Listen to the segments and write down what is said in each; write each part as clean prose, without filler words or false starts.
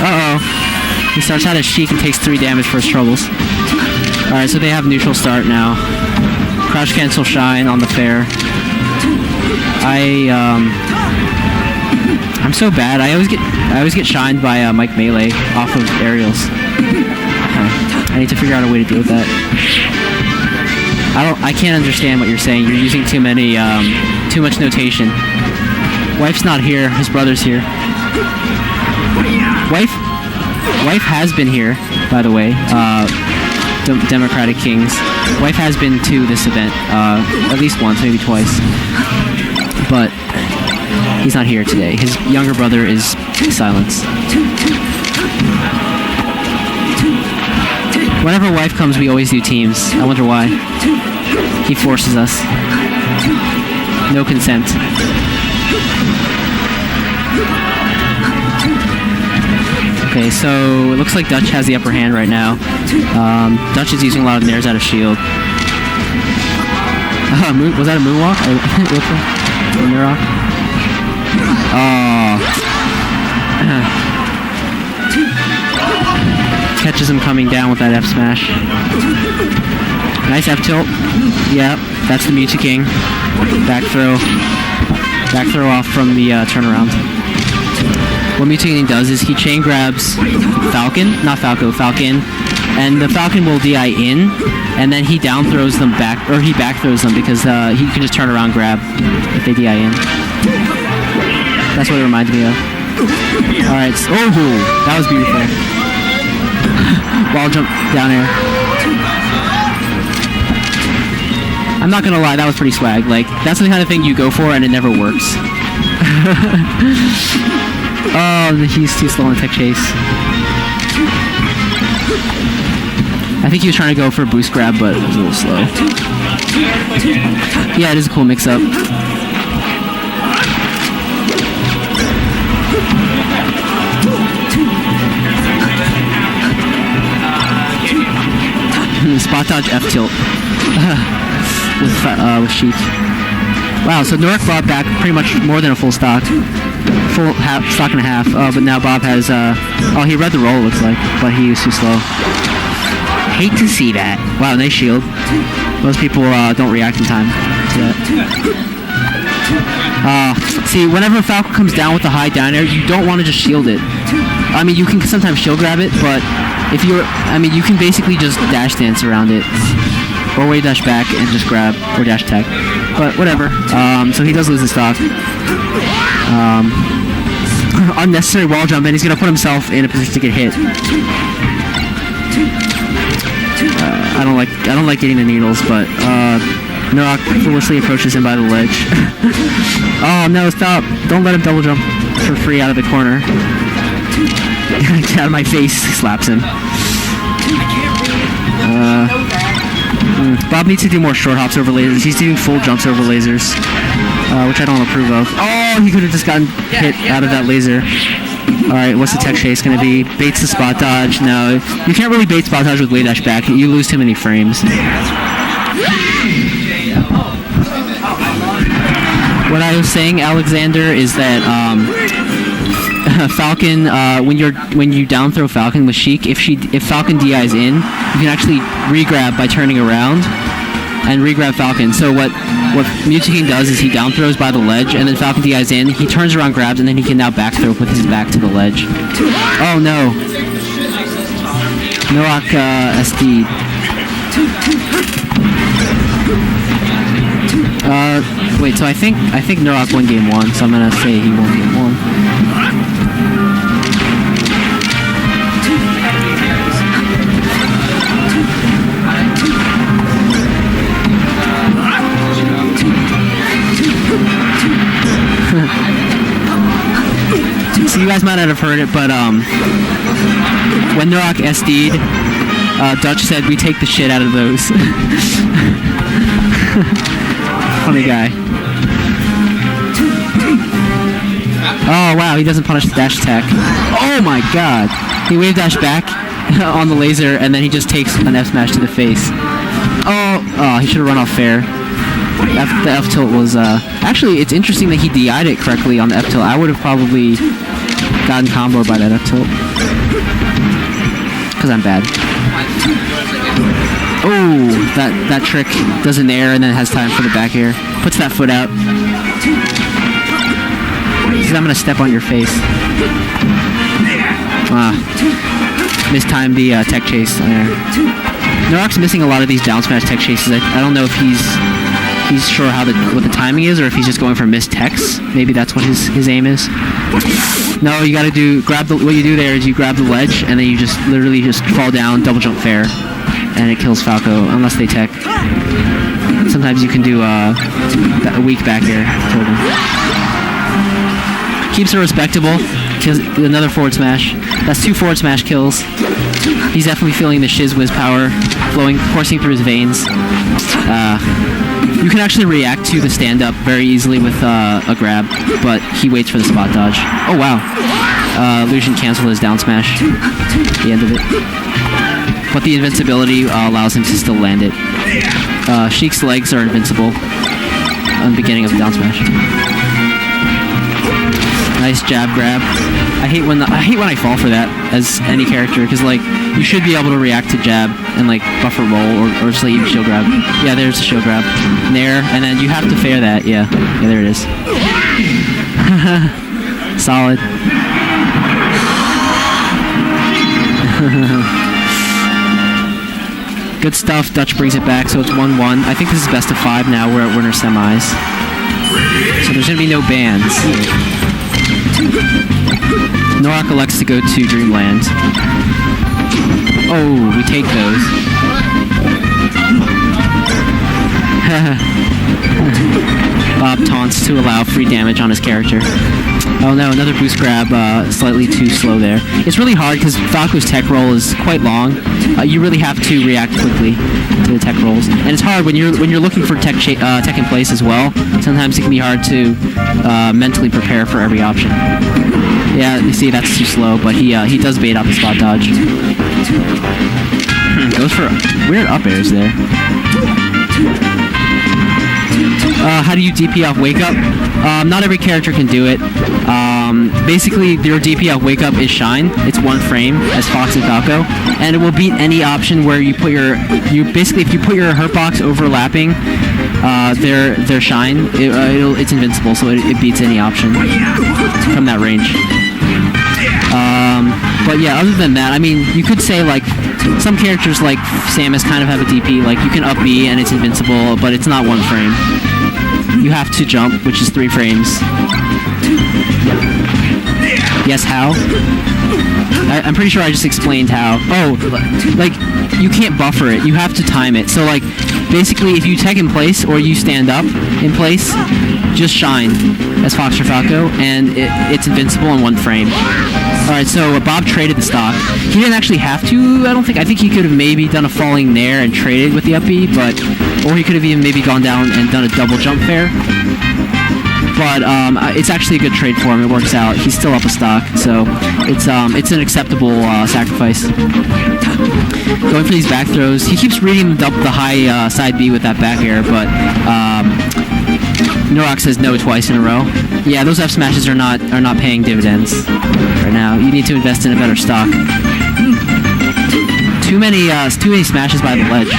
Uh-oh. He starts out as Sheik and takes 3 damage for his troubles. Alright, so they have neutral start now. Crouch cancel shine on the fair. I'm so bad. I always get shined by Mike Melee off of aerials. Okay. I need to figure out a way to deal with that. I can't understand what you're saying. You're using too much notation. Wife's not here. His brother's here. Wife has been here, by the way. Democratic Kings. Wife has been to this event at least once, maybe twice. But he's not here today. His younger brother is Silence. Whenever Wife comes, we always do teams. I wonder why. He forces us. No consent. Okay, so it looks like Dutch has the upper hand right now. Dutch is using a lot of nairs out of shield. Was that a moonwalk? Catches him coming down with that F smash. Nice F tilt. Yeah, that's the Mewtwo King. Back throw off from the turnaround. What Mewtwo King does is he chain grabs Falcon, and the Falcon will DI in, and then he down throws them back, or he back throws them because he can just turn around grab if they DI in. That's what it reminds me of. Alright, oh, that was beautiful. Wall jump down air. I'm not gonna lie, that was pretty swag. Like, that's the kind of thing you go for and it never works. Oh, he's too slow on tech chase. I think he was trying to go for a boost grab, but it was a little slow. Yeah, it is a cool mix-up. Spot dodge F tilt with Sheik. Wow, so Norak brought back pretty much more than a full stock. Stock and a half, but now Bob has, he read the roll, looks like, but he was too slow. Hate to see that. Wow, nice shield. Most people don't react in time to that. See, whenever Falcon comes down with the high down air, you don't want to just shield it. I mean, you can sometimes shield grab it, but if you're, you can basically just dash dance around it. Or wave dash back and just grab, or dash attack. But whatever. So he does lose the stock. Unnecessary wall jump, and he's gonna put himself in a position to get hit. I don't like getting the needles, but Norak foolishly approaches him by the ledge. Oh no, stop! Don't let him double jump for free out of the corner. Get out of my face! Slaps him. Bob needs to do more short hops over lasers. He's doing full jumps over lasers, which I don't approve of. Oh, he could have just gotten hit out of that laser. Alright, what's the tech chase going to be? Baits the spot dodge? No, you can't really bait spot dodge with wave dash back. You lose too many frames. What I was saying, Alexander, is that Falcon, when you down throw Falcon with Sheik, if Falcon DI's in, you can actually re-grab by turning around and re-grab Falcon. So what Mewtwo King does is he down throws by the ledge, and then Falcon DI's in, he turns around, grabs, and then he can now back throw with his back to the ledge. Oh no. Norak SD. Wait, so I think Norak won game 1, so I'm gonna say he won game 1. So you guys might not have heard it, but when Norak SD'd, Dutch said, "We take the shit out of those." Funny guy. Oh wow, he doesn't punish the dash attack. Oh my god. He wave dash back on the laser, and then he just takes an F smash to the face. Oh, he should have run off fair. The F tilt was actually, it's interesting that he DI'd it correctly on the F tilt. I would have probably gotten comboed by that F tilt because I'm bad. Oh, that trick does an air and then has time for the back air. Puts that foot out. He says, I'm gonna step on your face. Mistimed the tech chase there. Norok's missing a lot of these down smash tech chases. I don't know if he's sure what the timing is, or if he's just going for missed techs. Maybe that's what his aim is. No, you gotta what you do there is you grab the ledge and then you just literally just fall down, double jump fair, and it kills Falco unless they tech. Sometimes you can do a weak back air. Keeps it respectable. Kills another forward smash. That's 2 forward smash kills. He's definitely feeling the shiz whiz power coursing through his veins. You can actually react to the stand-up very easily with a grab, but he waits for the spot dodge. Oh wow. Lucian canceled his down smash. The end of it. But the invincibility allows him to still land it. Sheik's legs are invincible on the beginning of the down smash. Nice jab grab. I hate when I fall for that as any character, because like you should be able to react to jab and like buffer roll or just like even shield grab. Yeah, there's a shield grab. Nair, and then you have to fair that. Yeah, there it is. Solid. Good stuff. Dutch brings it back, so it's 1-1. I think this is best of 5 now. We're at winner semis, so there's gonna be no bans. Norok elects to go to Dreamland. Oh, we take those. Bob taunts to allow free damage on his character. Oh no, another boost grab, slightly too slow there. It's really hard because Falco's tech roll is quite long. You really have to react quickly to the tech rolls, and it's hard when you're looking for tech in place as well. Sometimes it can be hard to mentally prepare for every option. Yeah, you see that's too slow, but he does bait out the spot dodge. Goes for weird up airs there. How do you DP off Wake Up? Not every character can do it. Basically, your DP off Wake Up is Shine. It's 1 frame as Fox and Falco, and it will beat any option where you put basically if you put your hurt box overlapping their Shine, it's invincible, so it beats any option from that range. But yeah, other than that, I mean, you could say like some characters like Samus kind of have a DP, like you can up B and it's invincible, but it's not 1 frame. You have to jump, which is 3 frames. Yes, how? I'm pretty sure I just explained how. Oh, like, you can't buffer it. You have to time it. So, like, basically, if you tech in place or you stand up in place, just Shine as Fox or Falco, and it's invincible in 1 frame. Alright, so Bob traded the stock. He didn't actually have to, I don't think. I think he could have maybe done a falling Nair and traded with the up B, or he could have even maybe gone down and done a double jump fair. But it's actually a good trade for him. It works out. He's still up a stock, so it's an acceptable sacrifice. Going for these back throws. He keeps reading the high side B with that back air, but Norok says no twice in a row. Yeah, those F smashes are not paying dividends right now. You need to invest in a better stock. Too many smashes by the ledge.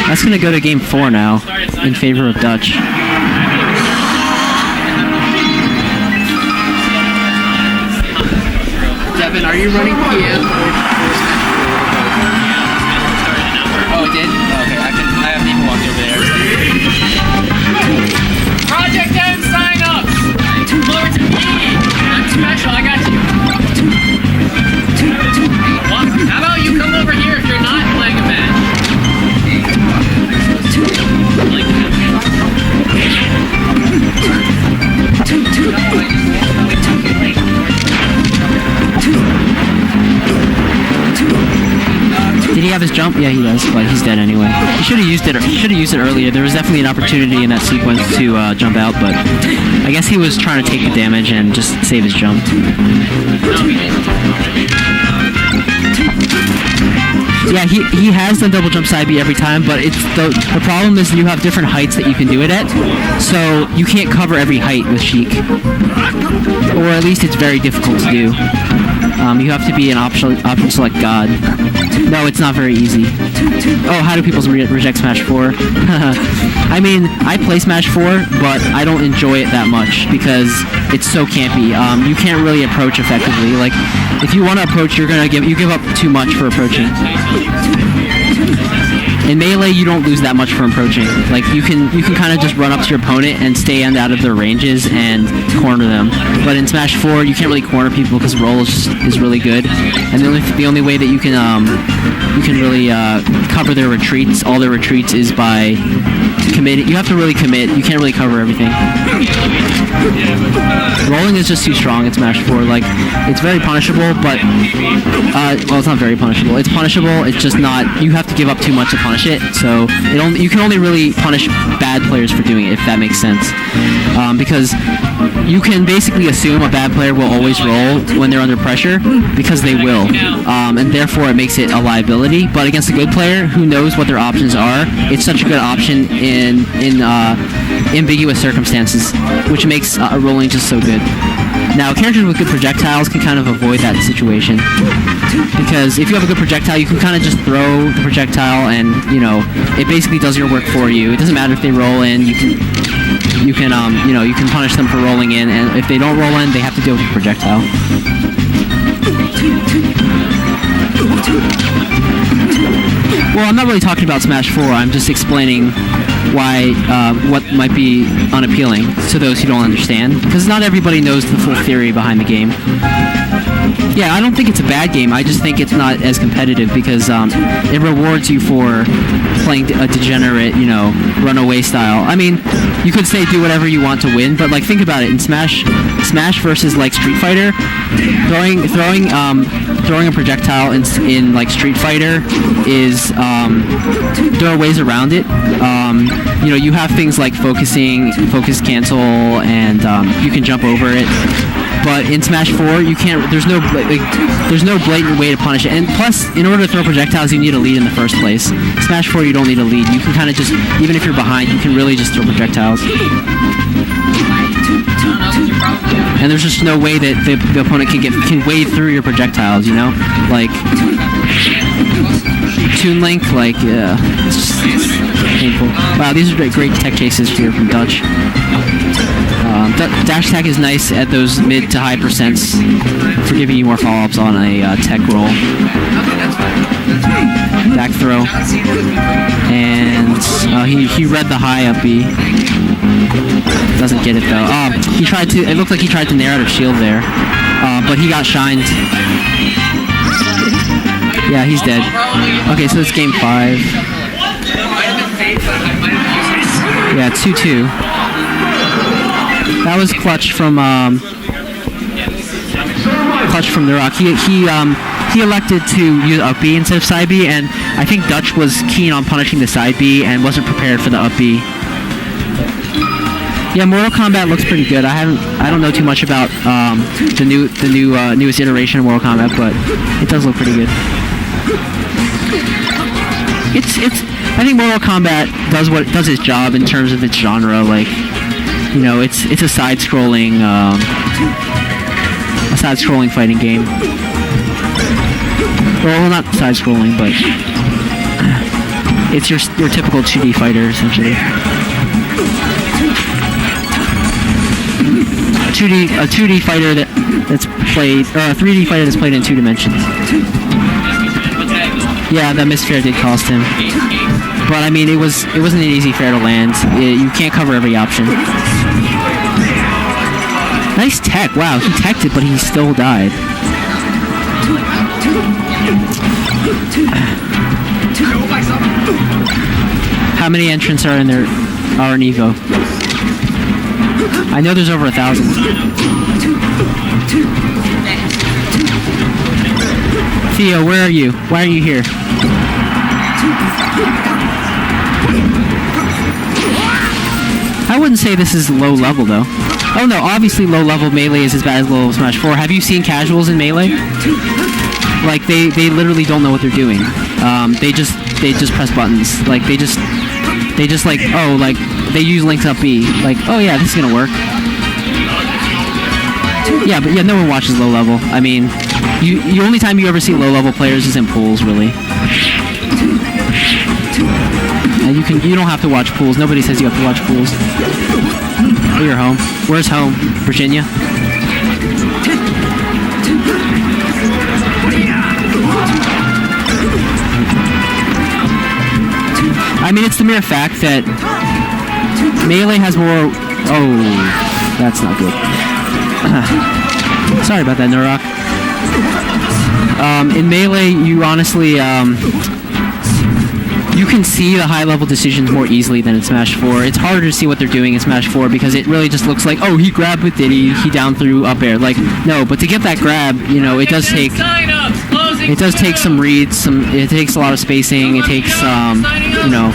That's gonna go to game 4 now in favor of Dutch. Devin, are you running PM? Oh, it did? Oh, okay, I haven't even walked over there. Project M sign-ups! Over to me! I'm special, I got you. How about you come over here if you're not playing a match? Did he have his jump? Yeah, he does, but he's dead anyway. He should have used it. He should have used it earlier. There was definitely an opportunity in that sequence to jump out, but I guess he was trying to take the damage and just save his jump. Yeah, he has done double jump side B every time, but it's the problem is you have different heights that you can do it at, so you can't cover every height with Sheik, or at least it's very difficult to do. You have to be an option select god. No, it's not very easy. Oh, how do people reject Smash 4? I mean, I play Smash 4, but I don't enjoy it that much because it's so campy. You can't really approach effectively. Like, if you want to approach, you give up too much for approaching. In Melee, you don't lose that much from approaching. Like, you can kind of just run up to your opponent and stay out of their ranges and corner them. But in Smash 4, you can't really corner people because roll is really good. And the only way that you can really cover their retreats, all their retreats, is by committing. You have to really commit. You can't really cover everything. Rolling is just too strong in Smash 4. Like, it's very punishable, but well, it's not very punishable. It's punishable. It's just not. You have to give up too much to punish it. So you can only really punish bad players for doing it, if that makes sense. Because you can basically assume a bad player will always roll when they're under pressure because they will, and therefore it makes it a liability. But against a good player who knows what their options are, it's such a good option in ambiguous circumstances, which makes rolling just so good. Now, characters with good projectiles can kind of avoid that situation, because if you have a good projectile, you can kind of just throw the projectile, and it basically does your work for you. It doesn't matter if they roll in. You can punish them for rolling in, and if they don't roll in, they have to deal with the projectile. Well, I'm not really talking about Smash 4. I'm just explaining why what might be unappealing to those who don't understand, because not everybody knows the full theory behind the game. Yeah, I don't think it's a bad game. I just think it's not as competitive because it rewards you for playing a degenerate, runaway style. I mean, you could say do whatever you want to win, but like think about it. In Smash versus like Street Fighter, throwing a projectile in like Street Fighter is there are ways around it. You have things like focus cancel, and you can jump over it. But in Smash 4, you can't. There's no blatant way to punish it. And plus, in order to throw projectiles, you need a lead in the first place. Smash 4, you don't need a lead. You can kind of just, even if you're behind, you can really just throw projectiles. And there's just no way that the opponent can wade through your projectiles. Like Toon Link, it's painful. Wow, these are great tech chases here from Dutch. Dash attack is nice at those mid to high percents for giving you more follow-ups on a tech roll. Back throw. And he read the high up B. Doesn't get it though. It looked like he tried to nair out of shield there. But he got shined. Yeah, he's dead. Okay, so it's game 5. Yeah, 2-2. That was clutch from the Rock. He elected to use up B instead of side B, and I think Dutch was keen on punishing the side B and wasn't prepared for the up B. Yeah, Mortal Kombat looks pretty good. I don't know too much about the newest iteration of Mortal Kombat, but it does look pretty good. I think Mortal Kombat does its job in terms of its genre. Like, it's a side-scrolling fighting game. Well, not side-scrolling, but it's your typical 2D fighter essentially. A 2D fighter that's played, or a 3D fighter that's played in 2 dimensions. Yeah, that misfire did cost him. But I mean, it wasn't an easy fair to land. You can't cover every option. Nice tech. Wow, he teched it, but he still died. How many entrants are in Evo? I know there's over 1,000. Theo, where are you? Why are you here? I wouldn't say this is low level though. Oh no, obviously low level Melee is as bad as low level Smash 4. Have you seen casuals in Melee? Like they literally don't know what they're doing. they just press buttons. Like they just like, oh, like they use links up B. Like, oh yeah, this is gonna work. Yeah, but yeah, no one watches low level. I mean, the only time you ever see low level players is in pools, really. And you don't have to watch pools. Nobody says you have to watch pools. Oh, you're home. Where's home? Virginia? I mean, it's the mere fact that Melee has more... Oh, that's not good. Sorry about that, Nurok. In Melee, you honestly... you can see the high-level decisions more easily than in Smash 4. It's harder to see what they're doing in Smash 4 because it really just looks like, oh, he grabbed with Diddy, he down through up air. Like, no, but to get that grab, you know, it does take some reads, it takes a lot of spacing, it takes, you know,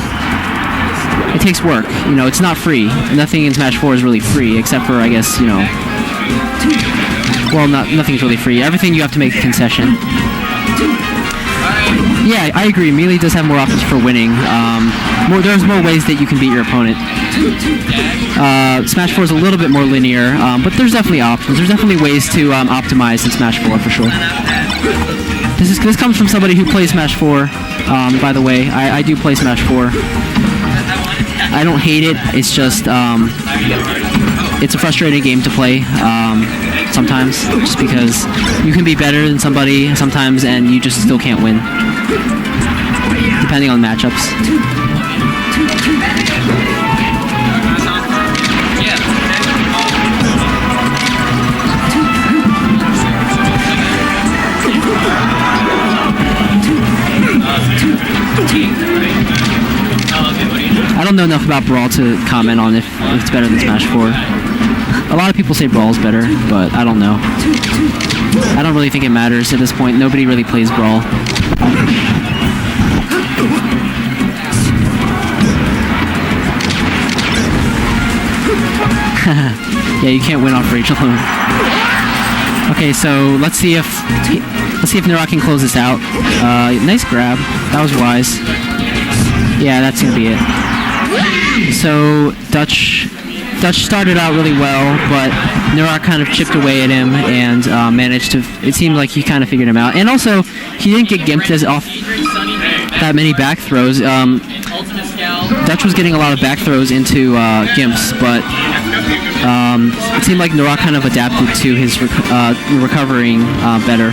it takes work. You know, it's not free. Nothing in Smash 4 is really free, except for, I guess, you know, well, nothing's really free. Everything you have to make a concession. Yeah, I agree. Melee does have more options for winning. There's more ways that you can beat your opponent. Smash 4 is a little bit more linear, but there's definitely options. There's definitely ways to optimize in Smash 4 for sure. This comes from somebody who plays Smash 4. By the way, I do play Smash 4. I don't hate it. It's just it's a frustrating game to play sometimes, just because you can be better than somebody sometimes, and you just still can't win, depending on matchups. I don't know enough about Brawl to comment on if it's better than Smash 4. A lot of people say Brawl's better, but I don't know. I don't really think it matters at this point. Nobody really plays Brawl. Yeah, you can't win off Rage alone. Okay, so let's see if Nurok can close this out. Nice grab. That was wise. Yeah, that's gonna be it. So Dutch started out really well, but Nurok kind of chipped away at him and managed to. It seemed like he kind of figured him out, and also he didn't get gimped as off that many back throws. Dutch was getting a lot of back throws into gimps, but it seemed like Nurok kind of adapted to his recovering better.